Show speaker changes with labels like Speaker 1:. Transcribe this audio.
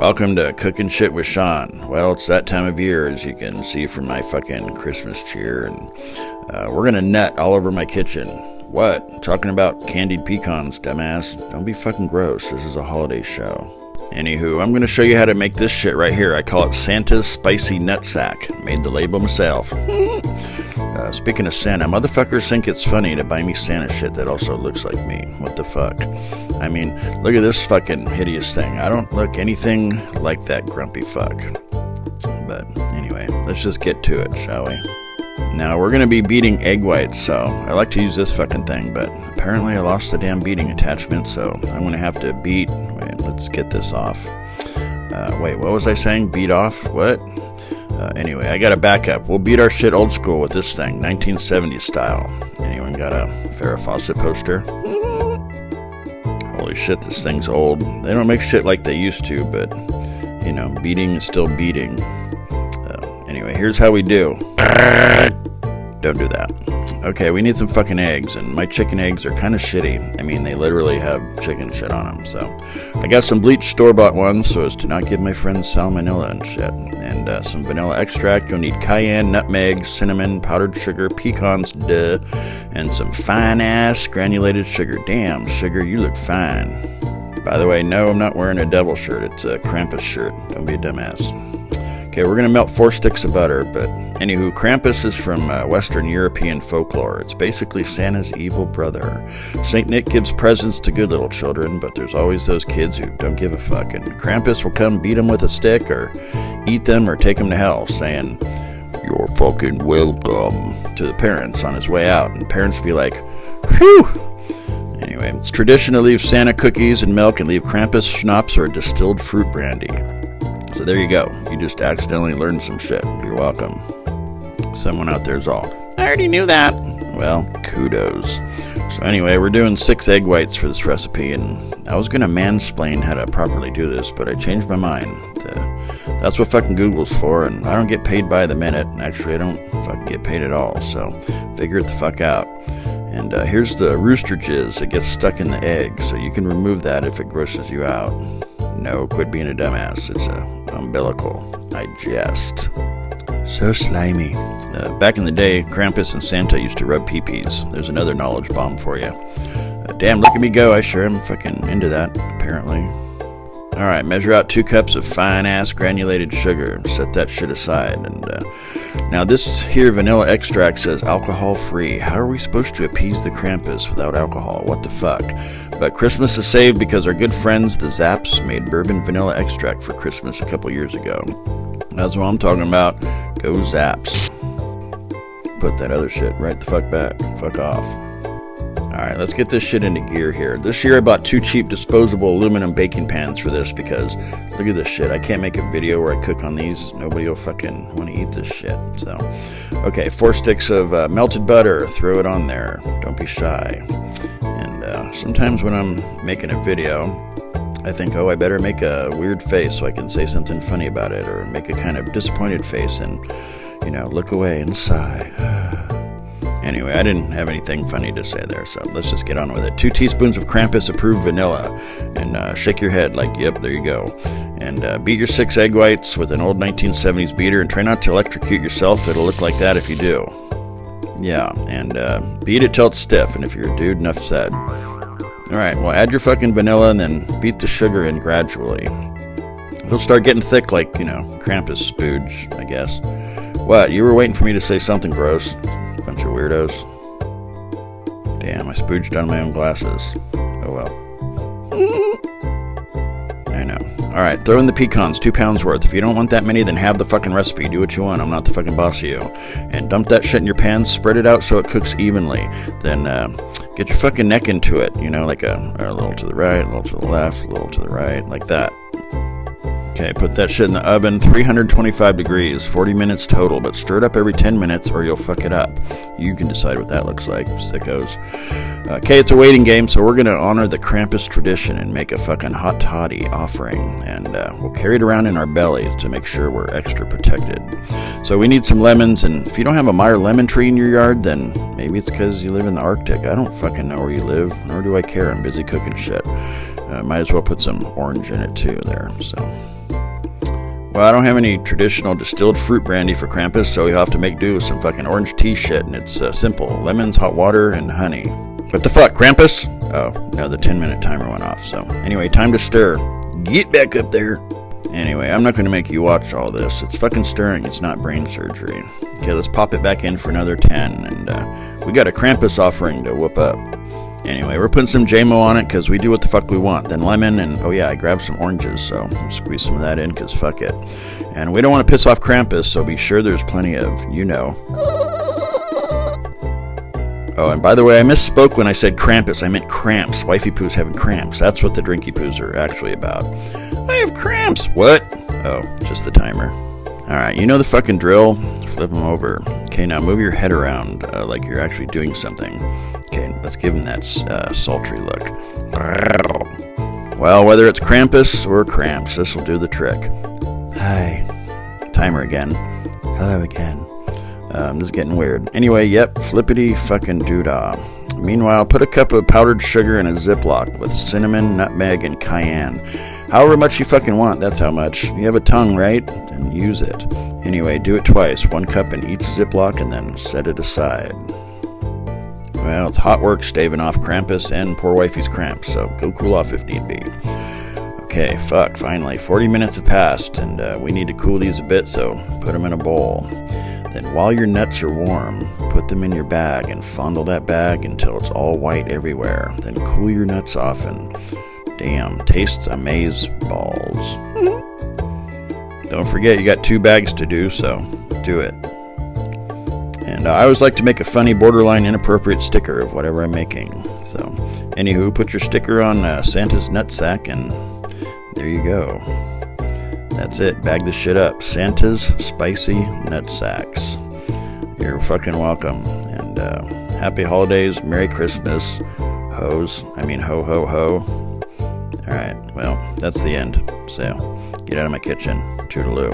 Speaker 1: Welcome to Cooking Shit with Sean. Well, it's that time of year, as you can see from my fucking Christmas cheer, and we're gonna nut all over my kitchen. What? Talking about candied pecans, dumbass. Don't be fucking gross. This is a holiday show. Anywho, I'm gonna show you how to make this shit right here. I call it Santa's Spicy Nutsack. Made the label myself. Speaking of Santa, motherfuckers think it's funny to buy me Santa shit that also looks like me. What the fuck? I mean, look at this fucking hideous thing. I don't look anything like that grumpy fuck. But anyway, let's just get to it, shall we? Now, we're gonna be beating egg whites, so I like to use this fucking thing, but apparently I lost the damn beating attachment, so I'm gonna have to beat. Wait, let's get this off. Wait, what was I saying? Beat off? What? Anyway, I got a backup. We'll beat our shit old school with this thing, 1970s style. Anyone got a Farrah Fawcett poster? Holy shit, this thing's old. They don't make shit like they used to, but, you know, beating is still beating. Anyway, here's how we do. Don't do that. Okay, we need some fucking eggs, and my chicken eggs are kind of shitty. I mean, they literally have chicken shit on them, so I got some bleached store-bought ones so as to not give my friends salmonella and shit, and some vanilla extract. You'll need cayenne, nutmeg, cinnamon, powdered sugar, pecans, and some fine-ass granulated sugar. Damn, sugar, you look fine. By the way, no, I'm not wearing a devil shirt. It's a Krampus shirt. Don't be a dumbass. Okay, we're going to melt 4 sticks of butter, but anywho, Krampus is from Western European folklore. It's basically Santa's evil brother. St. Nick gives presents to good little children, but there's always those kids who don't give a fuck, and Krampus will come beat them with a stick, or eat them, or take them to hell, saying, "You're fucking welcome," to the parents on his way out, and parents be like, "Whew!" Anyway, it's tradition to leave Santa cookies and milk and leave Krampus schnapps or distilled fruit brandy. So there you go. You just accidentally learned some shit. You're welcome. Someone out there's all, "I already knew that." Well, kudos. So anyway, we're doing 6 egg whites for this recipe, and I was going to mansplain how to properly do this, but I changed my mind. That's what fucking Google's for, and I don't get paid by the minute. Actually, I don't fucking get paid at all, so figure it the fuck out. And here's the rooster jizz that gets stuck in the egg, so you can remove that if it grosses you out. No, quit being a dumbass. It's a umbilical. I jest. So slimy. Back in the day, Krampus and Santa used to rub pee-pees. There's another knowledge bomb for you. Damn, look at me go. I sure am fucking into that, apparently. Alright, measure out 2 cups of fine-ass granulated sugar. Set that shit aside. And now this here vanilla extract says alcohol-free. How are we supposed to appease the Krampus without alcohol? What the fuck? But Christmas is saved because our good friends, the Zaps, made bourbon vanilla extract for Christmas a couple years ago. That's what I'm talking about. Go Zaps. Put that other shit right the fuck back. Fuck off. Alright, let's get this shit into gear here. This year I bought 2 cheap disposable aluminum baking pans for this because, look at this shit. I can't make a video where I cook on these. Nobody will fucking want to eat this shit. So, okay, 4 sticks of melted butter. Throw it on there. Don't be shy. And sometimes when I'm making a video, I think, oh, I better make a weird face so I can say something funny about it, or make a kind of disappointed face and, you know, look away and sigh. Anyway, I didn't have anything funny to say there, so let's just get on with it. 2 teaspoons of Krampus-approved vanilla, and shake your head like, yep, there you go. And beat your 6 egg whites with an old 1970s beater, and try not to electrocute yourself. It'll look like that if you do. Yeah, and beat it till it's stiff, and if you're a dude, enough said. Alright, well, add your fucking vanilla, and then beat the sugar in gradually. It'll start getting thick like, you know, Krampus spooge, I guess. What, you were waiting for me to say something gross? Bunch of weirdos. Damn, I spooged on my own glasses. Oh well. I know. Alright, throw in the pecans, 2 pounds worth. If you don't want that many, then have the fucking recipe. Do what you want. I'm not the fucking boss of you. And dump that shit in your pan, spread it out so it cooks evenly. Then, get your fucking neck into it. You know, like a little to the right, a little to the left, a little to the right, like that. Okay, put that shit in the oven, 325 degrees, 40 minutes total, but stir it up every 10 minutes or you'll fuck it up. You can decide what that looks like, sickos. Okay, it's a waiting game, so we're going to honor the Krampus tradition and make a fucking hot toddy offering, and we'll carry it around in our bellies to make sure we're extra protected. So we need some lemons, and if you don't have a Meyer lemon tree in your yard, then maybe it's because you live in the Arctic. I don't fucking know where you live, nor do I care. I'm busy cooking shit. Might as well put some orange in it too there, so... Well, I don't have any traditional distilled fruit brandy for Krampus, so you'll have to make do with some fucking orange tea shit, and it's simple. Lemons, hot water, and honey. What the fuck, Krampus? Oh, no, the 10-minute timer went off, so... Anyway, time to stir. Get back up there. Anyway, I'm not going to make you watch all this. It's fucking stirring, it's not brain surgery. Okay, let's pop it back in for another 10, and we got a Krampus offering to whoop up. Anyway, we're putting some JMO on it because we do what the fuck we want. Then lemon, and oh yeah, I grabbed some oranges, so I'll squeeze some of that in because fuck it. And we don't want to piss off Krampus, so be sure there's plenty of, you know. Oh, and by the way, I misspoke when I said Krampus. I meant cramps. Wifey Poo's having cramps. That's what the Drinky Poos are actually about. I have cramps. What? Oh, just the timer. Alright, you know the fucking drill. Flip them over. Okay, now move your head around like you're actually doing something. Okay, let's give him that sultry look. Well, whether it's Krampus or cramps, this will do the trick. Hi. Timer again. Hello again. This is getting weird. Anyway, yep, flippity fucking doodah. Meanwhile, put a cup of powdered sugar in a Ziploc with cinnamon, nutmeg, and cayenne. However much you fucking want, that's how much. You have a tongue, right? Then use it. Anyway, do it twice. 1 cup in each Ziploc and then set it aside. Well, it's hot work staving off Krampus and poor wifey's cramps, so go cool off if need be. Okay, fuck, finally. 40 minutes have passed, and we need to cool these a bit, so put them in a bowl. Then while your nuts are warm, put them in your bag and fondle that bag until it's all white everywhere. Then cool your nuts off and, damn, tastes amaze balls. Don't forget you got 2 bags to do, so do it. And I always like to make a funny, borderline inappropriate sticker of whatever I'm making. So, anywho, put your sticker on Santa's Nutsack, and there you go. That's it. Bag this shit up. Santa's Spicy Nutsacks. You're fucking welcome. And happy holidays. Merry Christmas. Hoes. I mean, ho, ho, ho. Alright, well, that's the end. So, get out of my kitchen. Toodaloo.